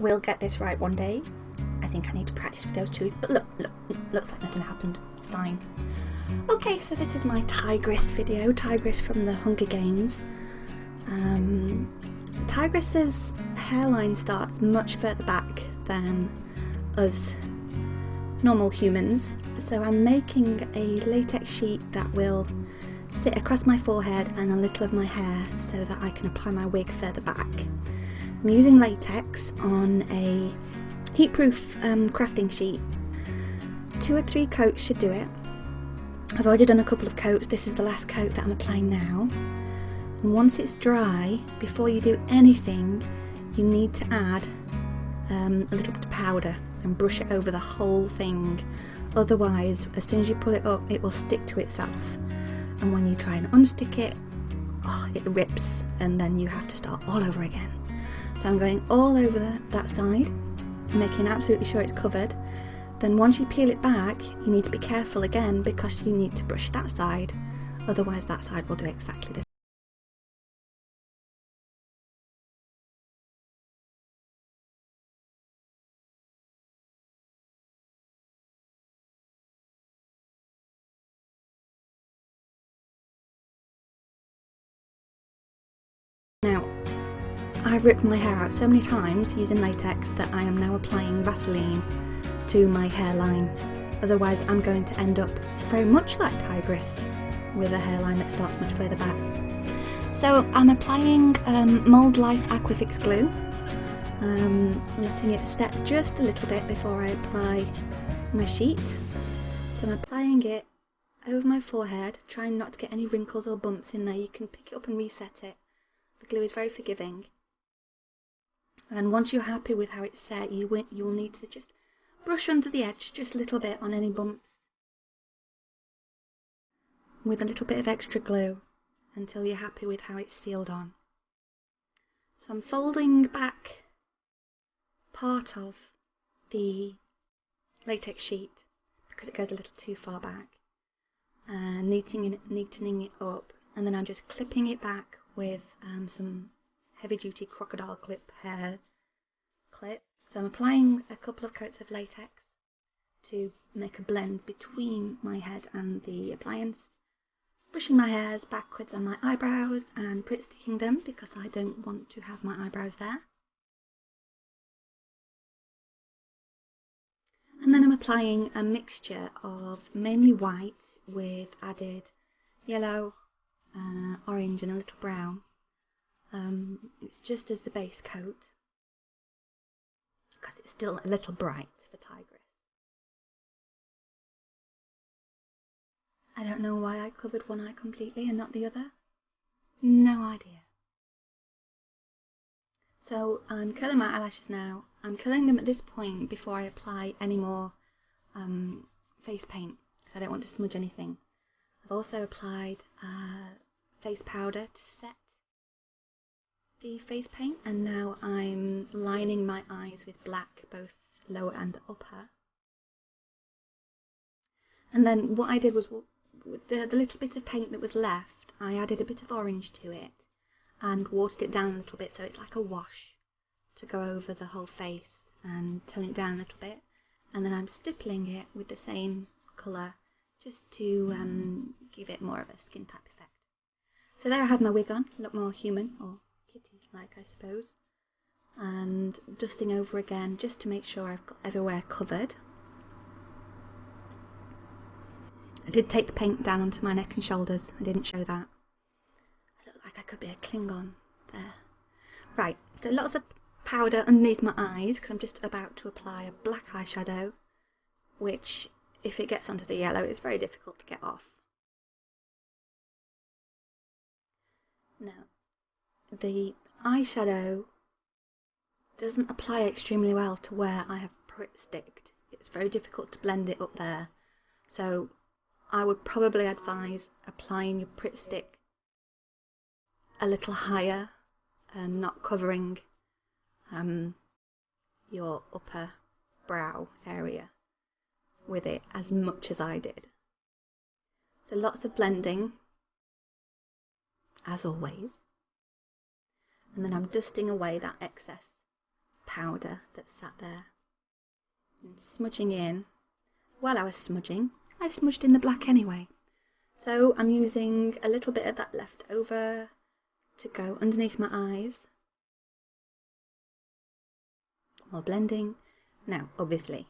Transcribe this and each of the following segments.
will get this right one day. I think I need to practice with those two, but look, looks like nothing happened. It's fine. Okay, so this is my Tigris video. Tigris from the Hunger Games. Tigris's hairline starts much further back than us normal humans, so I'm making a latex sheet that will sit across my forehead and a little of my hair so that I can apply my wig further back. I'm using latex on a heatproof crafting sheet. 2 or 3 coats should do it. I've already done a couple of coats. This is the last coat that I'm applying now. And once it's dry, before you do anything, you need to add a little bit of powder and brush it over the whole thing. Otherwise, as soon as you pull it up, it will stick to itself. And when you try and unstick it, it rips, and then you have to start all over again. So I'm going all over that side, making absolutely sure it's covered. Then once you peel it back, you need to be careful again because you need to brush that side. Otherwise, that side will do exactly the same. Now, I've ripped my hair out so many times using latex that I am now applying Vaseline to my hairline. Otherwise I'm going to end up very much like Tigris with a hairline that starts much further back. So I'm applying Mould Life Aquafix glue, letting it set just a little bit before I apply my sheet. So I'm applying it over my forehead, trying not to get any wrinkles or bumps in there. You can pick it up and reset it. The glue is very forgiving. And once you're happy with how it's set, you'll need to just brush under the edge just a little bit on any bumps with a little bit of extra glue until you're happy with how it's sealed on. So I'm folding back part of the latex sheet because it goes a little too far back, and neatening it up, and then I'm just clipping it back with some heavy duty crocodile clip hair clip. So I'm applying a couple of coats of latex to make a blend between my head and the appliance, brushing my hairs backwards on my eyebrows and Pritt sticking them because I don't want to have my eyebrows there. And then I'm applying a mixture of mainly white with added yellow, orange and a little brown. It's just as the base coat because it's still a little bright for Tigris. I don't know why I covered one eye completely and not the other. No idea. So I'm curling my eyelashes now. I'm curling them at this point before I apply any more face paint because I don't want to smudge anything. I've also applied face powder to set the face paint, and now I'm lining my eyes with black, both lower and upper. And then what I did was, with the little bit of paint that was left, I added a bit of orange to it and watered it down a little bit so it's like a wash to go over the whole face and tone it down a little bit. And then I'm stippling it with the same colour just to give it more of a skin type effect. So there I have my wig on, a lot more human, or kitty-like I suppose, and dusting over again just to make sure I've got everywhere covered. I did take the paint down onto my neck and shoulders, I didn't show that. I look like I could be a Klingon there. Right, so lots of powder underneath my eyes because I'm just about to apply a black eyeshadow, which if it gets onto the yellow it's very difficult to get off. Now, the eyeshadow doesn't apply extremely well to where I have Pritt sticked. It's very difficult to blend it up there. So I would probably advise applying your Pritt stick a little higher and not covering your upper brow area with it as much as I did. So lots of blending, as always. And then I'm dusting away that excess powder that sat there and smudging in. While I was smudging, I smudged in the black anyway. So I'm using a little bit of that left over to go underneath my eyes. More blending. Now, obviously,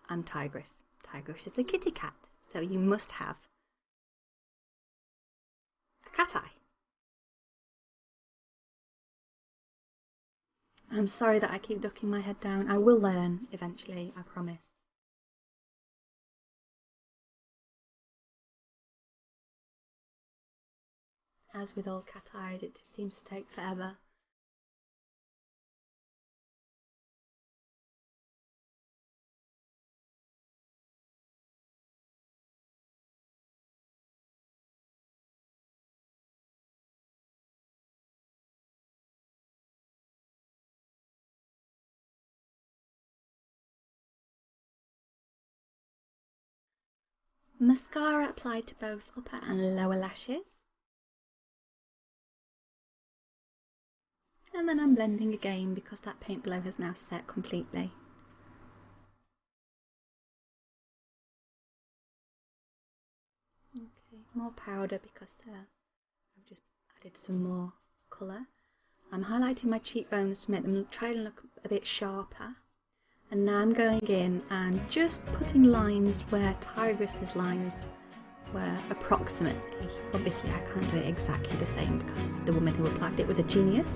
I'm Tigris. Tigris is a kitty cat, so you must have a cat eye. I'm sorry that I keep ducking my head down. I will learn eventually, I promise. As with all cat eyes, it seems to take forever. Mascara applied to both upper and lower lashes. And then I'm blending again because that paint below has now set completely. Okay, more powder because I've just added some more colour. I'm highlighting my cheekbones to make them try and look a bit sharper. And now I'm going in and just putting lines where Tigris's lines were approximately. Obviously I can't do it exactly the same because the woman who applied it was a genius.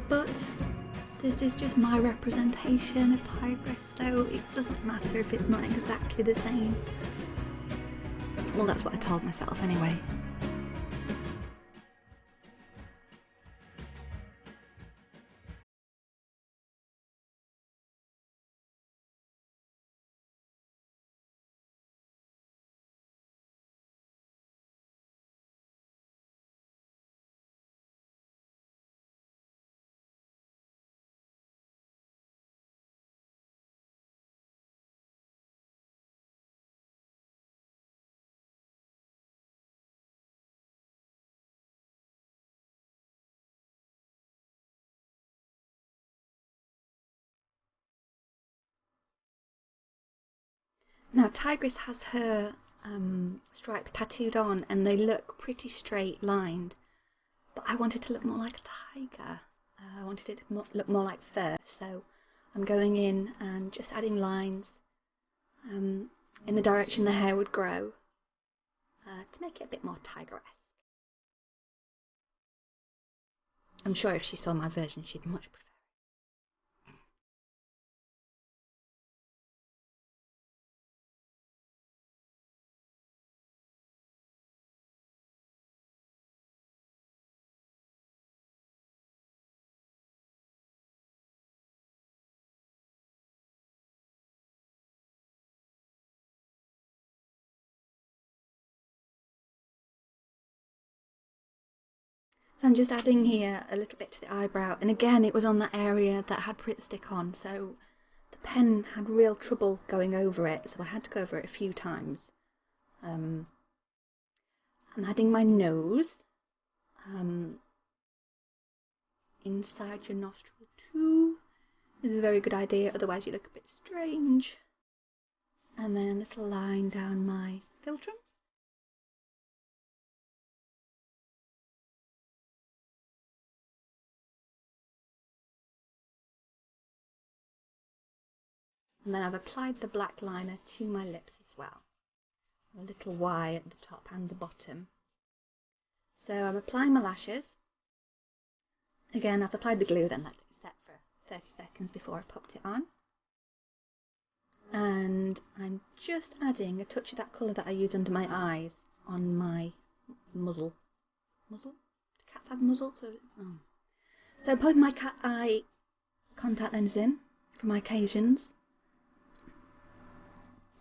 But this is just my representation of Tigris, so it doesn't matter if it's not exactly the same. Well, that's what I told myself anyway. Now Tigris has her stripes tattooed on and they look pretty straight lined, but I wanted to look more like a tiger. I wanted it to look more like fur, so I'm going in and just adding lines in the direction the hair would grow to make it a bit more tiger-esque. I'm sure if she saw my version she'd much prefer. So I'm just adding here a little bit to the eyebrow, and again it was on that area that had Pritt stick on, so the pen had real trouble going over it, so I had to go over it a few times. I'm adding my nose inside your nostril too. This is a very good idea, otherwise you look a bit strange. And then a little line down my philtrum. And then I've applied the black liner to my lips as well. A little Y at the top and the bottom. So I'm applying my lashes. Again, I've applied the glue, then let it set for 30 seconds before I popped it on. And I'm just adding a touch of that colour that I use under my eyes on my muzzle. Muzzle? Do cats have muzzles? So I'm putting my cat eye contact lens in for my occasions.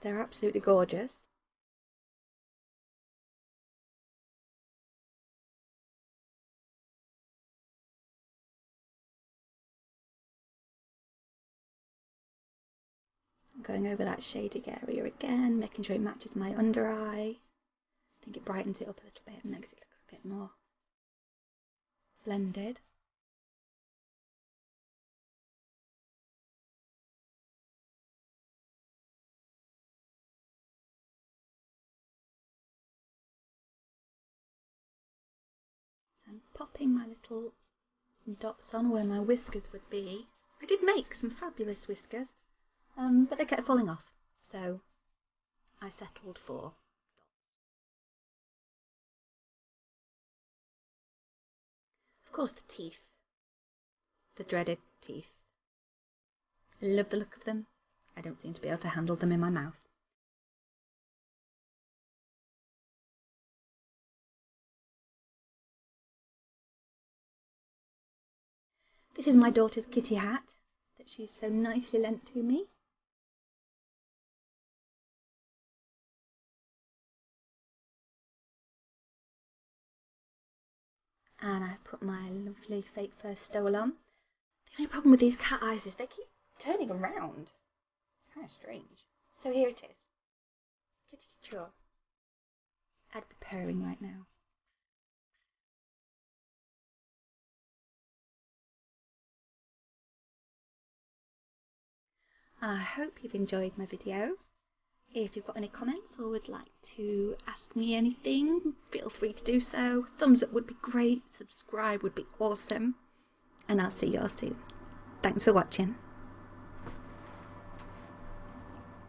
They're absolutely gorgeous. Going over that shading area again, making sure it matches my under eye. I think it brightens it up a little bit and makes it look a bit more blended. So I'm popping my little dots on where my whiskers would be. I did make some fabulous whiskers, but they kept falling off, so I settled for dots. Of course, the teeth. The dreaded teeth. I love the look of them. I don't seem to be able to handle them in my mouth. This is my daughter's kitty hat that she's so nicely lent to me. And I put my lovely fake fur stole on. The only problem with these cat eyes is they keep turning around. Kind of strange. So here it is. Kitty chore. I'd be purring right now. I hope you've enjoyed my video. If you've got any comments or would like to ask me anything, feel free to do so. Thumbs up would be great, subscribe would be awesome, and I'll see you all soon. Thanks for watching.